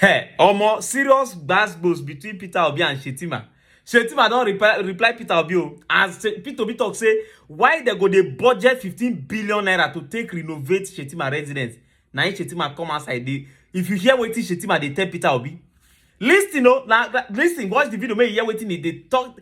Omo, serious battles between Peter Obi and Shettima. Shettima don't reply Peter Obi. As Peter Obi talk say, why they go dey budget 15 billion naira to take renovate Shettima residence? Now Shettima come outside. If you hear what Shettima they tell Peter Obi, listen, listen, watch the video. Make you hear what they talk.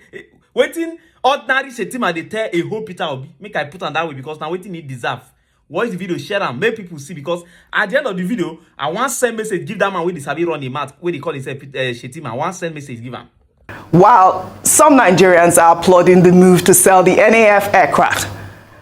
Waiting ordinary Shettima they tell a whole Peter Obi. Make I put on that way because now waiting he deserve. Watch the video, share and make people see, because at the end of the video, I want send message, give that man with the Sabi run the mat, where they call himself Shettima. I want send message, give him. While some Nigerians are applauding the move to sell the NAF aircraft,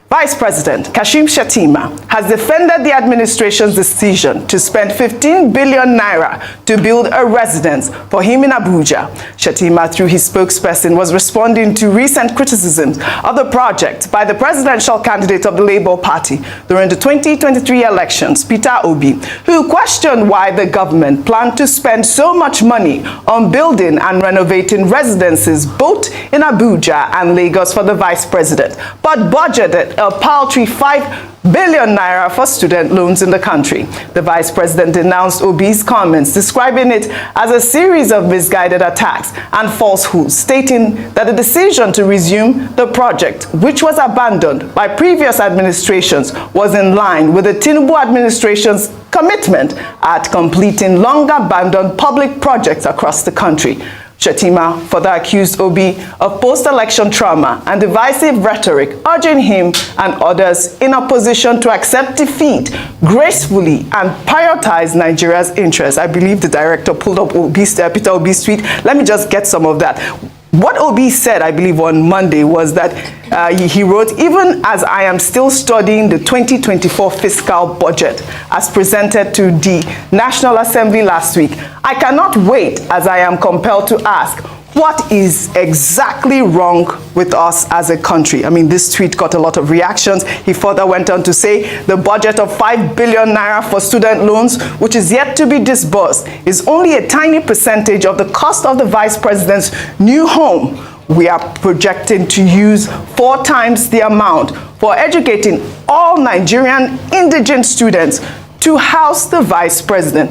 Vice President Kashim Shettima has defended the administration's decision to spend 15 billion naira to build a residence for him in Abuja. Shettima, through his spokesperson, was responding to recent criticisms of the project by the presidential candidate of the Labour Party during the 2023 elections, Peter Obi, who questioned why the government planned to spend so much money on building and renovating residences both in Abuja and Lagos for the vice president, but budgeted a paltry 5 billion naira for student loans in the country. The vice president denounced Obi's comments, describing it as a series of misguided attacks and falsehoods, stating that the decision to resume the project, which was abandoned by previous administrations, was in line with the Tinubu administration's commitment at completing long-abandoned public projects across the country. Shettima further accused Obi of post-election trauma and divisive rhetoric, urging him and others in opposition to accept defeat gracefully and prioritize Nigeria's interests. I believe the director pulled up Peter Obi's tweet. Let me just get some of that. What Obi said, I believe, on Monday was that he wrote, "Even as I am still studying the 2024 fiscal budget as presented to the National Assembly last week, I cannot wait as I am compelled to ask, what is exactly wrong with us as a country?" I mean, this tweet got a lot of reactions. He further went on to say the budget of 5 billion naira for student loans, which is yet to be disbursed, is only a tiny percentage of the cost of the vice president's new home. We are projecting to use 4 times the amount for educating all Nigerian indigent students to house the vice president.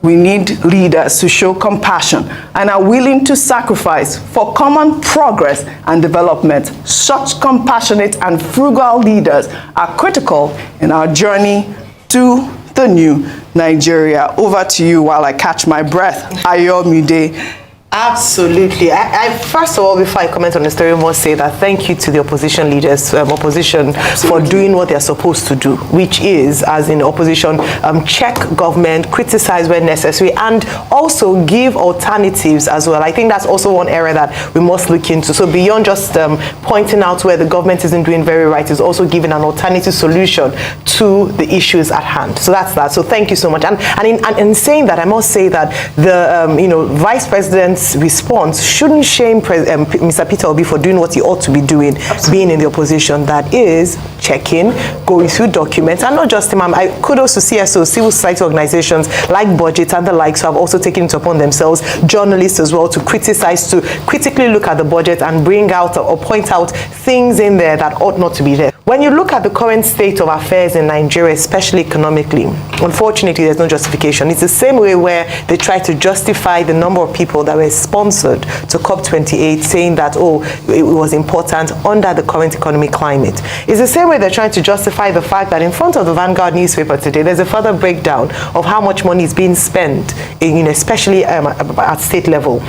We need leaders who show compassion and are willing to sacrifice for common progress and development. Such compassionate and frugal leaders are critical in our journey to the new Nigeria. Over to you while I catch my breath. Ayomide. Absolutely. I first of all, before I comment on the story, must say that thank you to the opposition leaders, opposition, for doing what they're supposed to do, which is, as in opposition, check government, criticize when necessary, and also give alternatives as well. I think that's also one area that we must look into. So beyond just pointing out where the government isn't doing very right, is also giving an alternative solution to the issues at hand. So that's that. So thank you so much. And in saying that, I must say that the Vice President's response shouldn't shame Mr. Peter Obi for doing what he ought to be doing, being in the opposition. That is checking, going through documents, and not just him. I kudos to CSO, civil society organizations like Budget and the likes, who have also taken it upon themselves, journalists as well, to criticize, to critically look at the budget and bring out or point out things in there that ought not to be there. When you look at the current state of affairs in Nigeria, especially economically, unfortunately, there's no justification. It's the same way where they try to justify the number of people that were sponsored to COP28, saying that, oh, it was important under the current economic climate. It's the same way they're trying to justify the fact that in front of the Vanguard newspaper today, there's a further breakdown of how much money is being spent, especially at state level.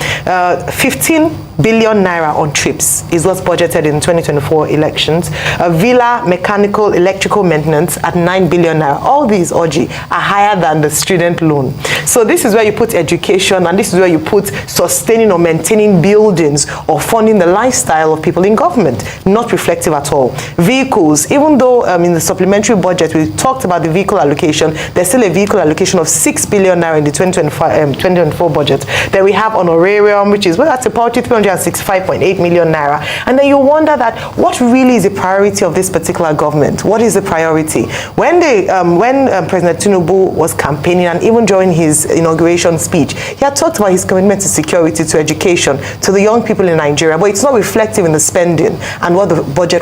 15 billion naira on trips is what's budgeted in 2024 elections. Villa, mechanical, electrical maintenance at 9 billion naira. All these, Oji, are higher than the student loan. So this is where you put education, and this is where you put sustaining or maintaining buildings or funding the lifestyle of people in government. Not reflective at all. Vehicles, even though in the supplementary budget we talked about the vehicle allocation, there's still a vehicle allocation of 6 billion naira in the 2024 budget. Then we have honorarium, which is, well, that's about 365.8 million naira. And then you wonder that what really is the priority of this particular government? What is the priority? When President Tinubu was campaigning, and even during his inauguration speech, he had talked about his commitment to security, to education, to the young people in Nigeria, but it's not reflective in the spending and what the budget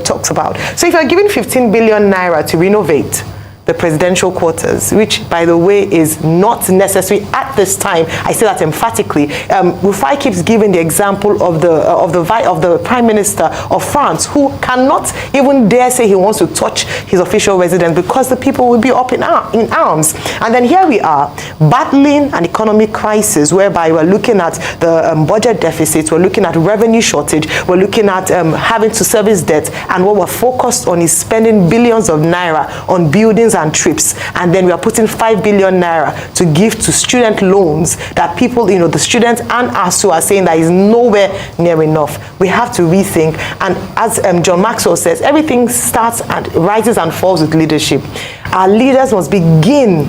talks about. So if you're giving 15 billion naira to renovate the presidential quarters, which, by the way, is not necessary at this time. I say that emphatically. Rufai keeps giving the example of the Prime Minister of France, who cannot even dare say he wants to touch his official residence because the people will be up in arms. And then here we are, battling an economic crisis whereby we're looking at the budget deficits, we're looking at revenue shortage, we're looking at having to service debt, and what we're focused on is spending billions of naira on buildings and trips, and then we are putting 5 billion naira to give to student loans that people, the students and us who are saying that is nowhere near enough. We have to rethink, and as John Maxwell says, everything starts and rises and falls with leadership. Our leaders must begin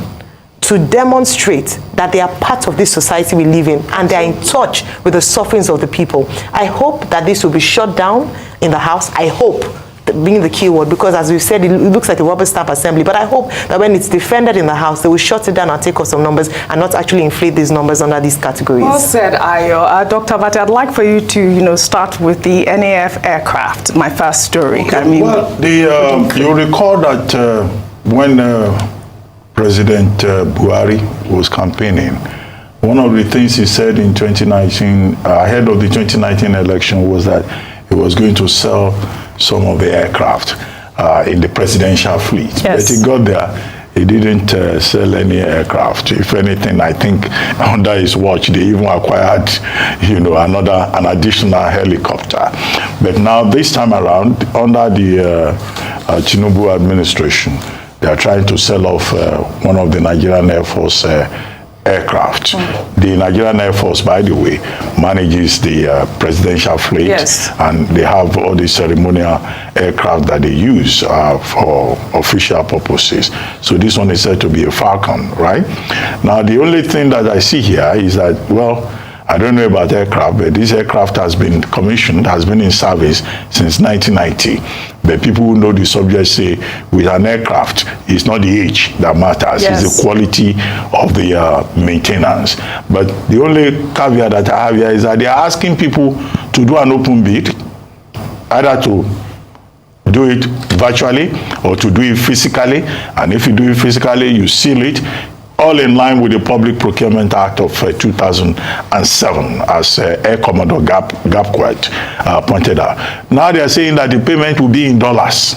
to demonstrate that they are part of this society we live in and they are in touch with the sufferings of the people. I hope that this will be shut down in the House. I hope, being the key word, because as we've said, it looks like a rubber stamp assembly, but I hope that when it's defended in the House, they will shut it down and take off some numbers and not actually inflate these numbers under these categories. Well said, Ayo. Dr. Abate, I'd like for you to, start with the NAF aircraft, my first story. Okay. I mean, you recall that when President Buhari was campaigning, one of the things he said in 2019, ahead of the 2019 election, was that he was going to sell some of the aircraft in the presidential fleet. Yes. But he got there, he didn't sell any aircraft. If anything, I think under his watch, they even acquired, an additional helicopter. But now this time around, under the Tinubu administration, they are trying to sell off one of the Nigerian Air Force aircraft. The Nigerian Air Force, by the way, manages the presidential fleet, yes, and they have all the ceremonial aircraft that they use for official purposes. So this one is said to be a Falcon, right? Now, the only thing that I see here is that, well, I don't know about aircraft, but this aircraft has been commissioned, has been in service since 1990. But people who know the subject say with an aircraft, it's not the age that matters, yes, it's the quality of the maintenance. But the only caveat that I have here is that they are asking people to do an open bid, either to do it virtually or to do it physically. And if you do it physically, you seal it, all in line with the Public Procurement Act of 2007, as Air Commodore Gapquet pointed out. Now they are saying that the payment will be in dollars.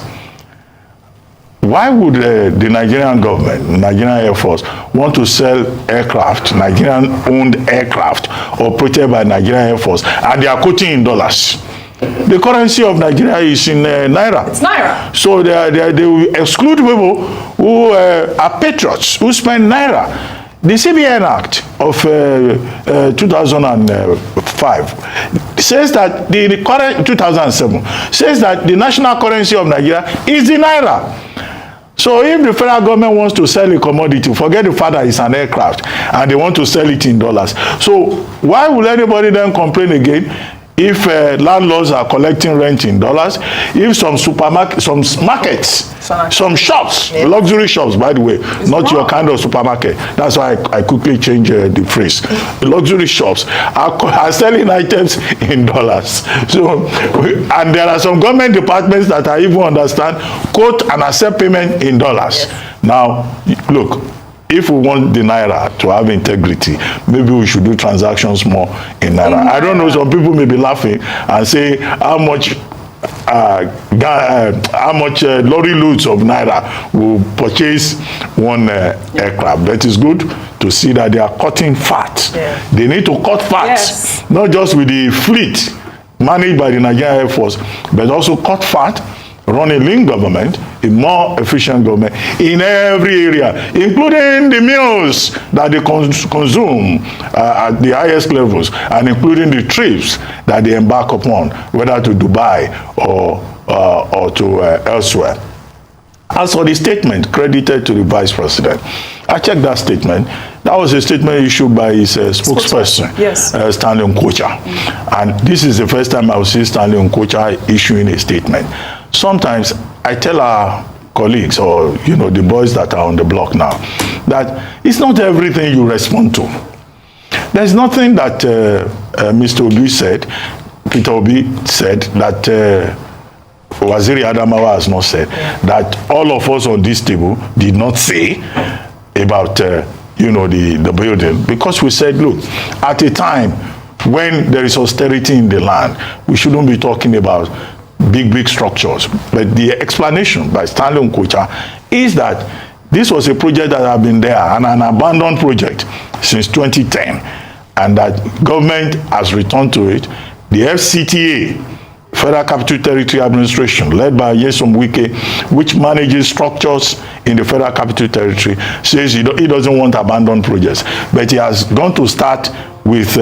Why would the Nigerian government, Nigerian Air Force, want to sell aircraft, Nigerian-owned aircraft, operated by Nigerian Air Force, and they are quoting in dollars? The currency of Nigeria is in naira. It's naira. So they will exclude people who are patriots, who spend naira. The CBN Act of 2005 says that the current 2007 says that the national currency of Nigeria is the naira. So if the federal government wants to sell a commodity, forget the fact that it's an aircraft, and they want to sell it in dollars. So why will anybody then complain again if landlords are collecting rent in dollars, if some supermarket, some markets, some shops, yeah, luxury shops, by the way, it's not wrong. Your kind of supermarket. That's why I quickly change the phrase. Luxury shops are selling items in dollars. So, and there are some government departments that I even understand quote and accept payment in dollars. Yes. Now, look, if we want the naira to have integrity, maybe we should do transactions more in naira. I don't know, some people may be laughing and say how much lorry loads of naira will purchase one aircraft. That is good to see that they are cutting fat. Yeah. They need to cut fat, yes, not just with the fleet managed by the Nigerian Air Force, but also cut fat, run a lean government, a more efficient government in every area, including the meals that they consume at the highest levels, and including the trips that they embark upon, whether to Dubai or to elsewhere. As for the statement credited to the Vice President, I checked that statement. That was a statement issued by his spokesperson, yes, Stanley Nkocha. And this is the first time I will see Stanley Nkocha issuing a statement. Sometimes I tell our colleagues, or the boys that are on the block now, that it's not everything you respond to. There's nothing that Mr. Obi said, Peter Obi said, that Waziri Adamawa has not said, that all of us on this table did not say about, you know, the building, because we said, look, at a time when there is austerity in the land, we shouldn't be talking about big structures. But the explanation by Stanley Nkocha is that this was a project that had been there, and an abandoned project since 2010, and that government has returned to it. The FCTA, Federal Capital Territory Administration, led by Nyesom Wike, which manages structures in the Federal Capital Territory, says he doesn't want abandoned projects, but he has gone to start with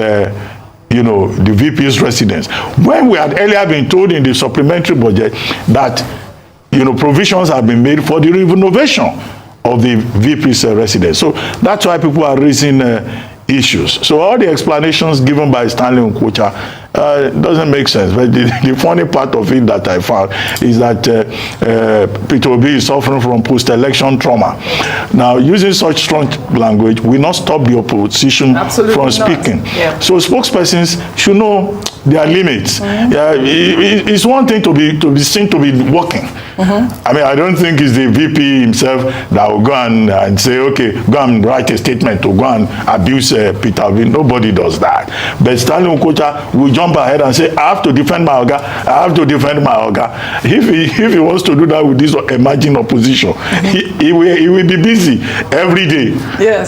you know, the VP's residence. When we had earlier been told in the supplementary budget that, you know, provisions have been made for the renovation of the VP's residence. So that's why people are raising issues. So all the explanations given by Stanley Nkocha doesn't make sense. But the funny part of it that I found is that Peter Obi is suffering from post-election trauma. Now, using such strong language will not stop the opposition from speaking. Yeah. So spokespersons should know their limits. It's one thing to be seen to be working. I mean, I don't think it's the VP himself that will go and say, okay, go and write a statement to go and abuse Peter Obi. Nobody does that. But Stanley Nkocha will jump ahead and say, I have to defend my Oga. I have to defend my Oga. If he wants to do that with this emerging opposition, he will be busy every day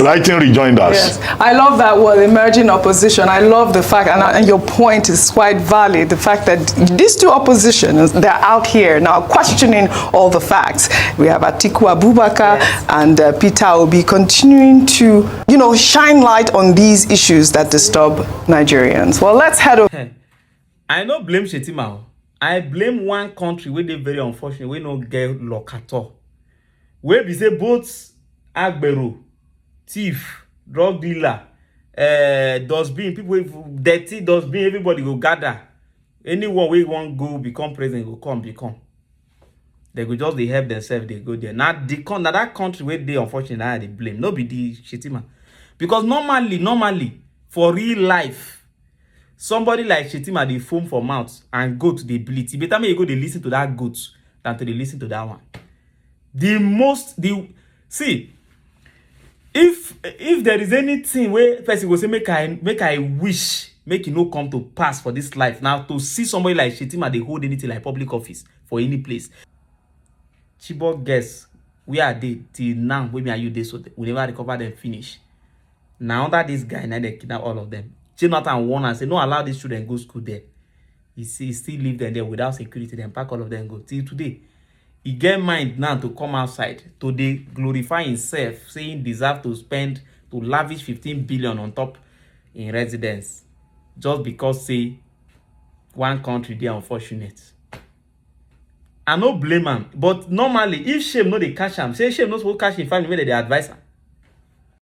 writing rejoinders. Yes, I love that word, emerging opposition. I love the fact, and your point is quite valid, the fact that these two oppositions, they're out here now questioning all the facts. We have Atiku Abubakar and Peter Obi continuing to, you know, shine light on these issues that disturb Nigerians. Well, let's head over. I no blame Shettima. I blame one country where they very unfortunate, we no get luck at all. Where we say both agbero, thief, drug dealer, dustbin, people with dirty dustbin, everybody go gather. Anyone we want go become president, go come become. They go just they help themselves, they go there. Now that country where they unfortunately now they blame. No be the Shettima. Because normally, for real life, somebody like Shettima, they foam for mouth and go to the ability. Better may you go they listen to that goat than to they listen to that one. See, if there is anything where person will say make I wish make it no come to pass for this life, now to see somebody like Shettima they hold anything like public office for any place. Chibok guess where are they till now? When me and you they so we never recover them finish. Now that this guy now they kidnap all of them. Jonathan warn and say no allow these children go school there. He still leave them there without security. Then pack all of them go till today. He get mind now to come outside to they glorify himself, saying deserve to spend to lavish 15 billion on top in residence just because say one country they unfortunate. I no blame him, but normally if shame no they catch him, say shame no supposed catch him family where they advise him.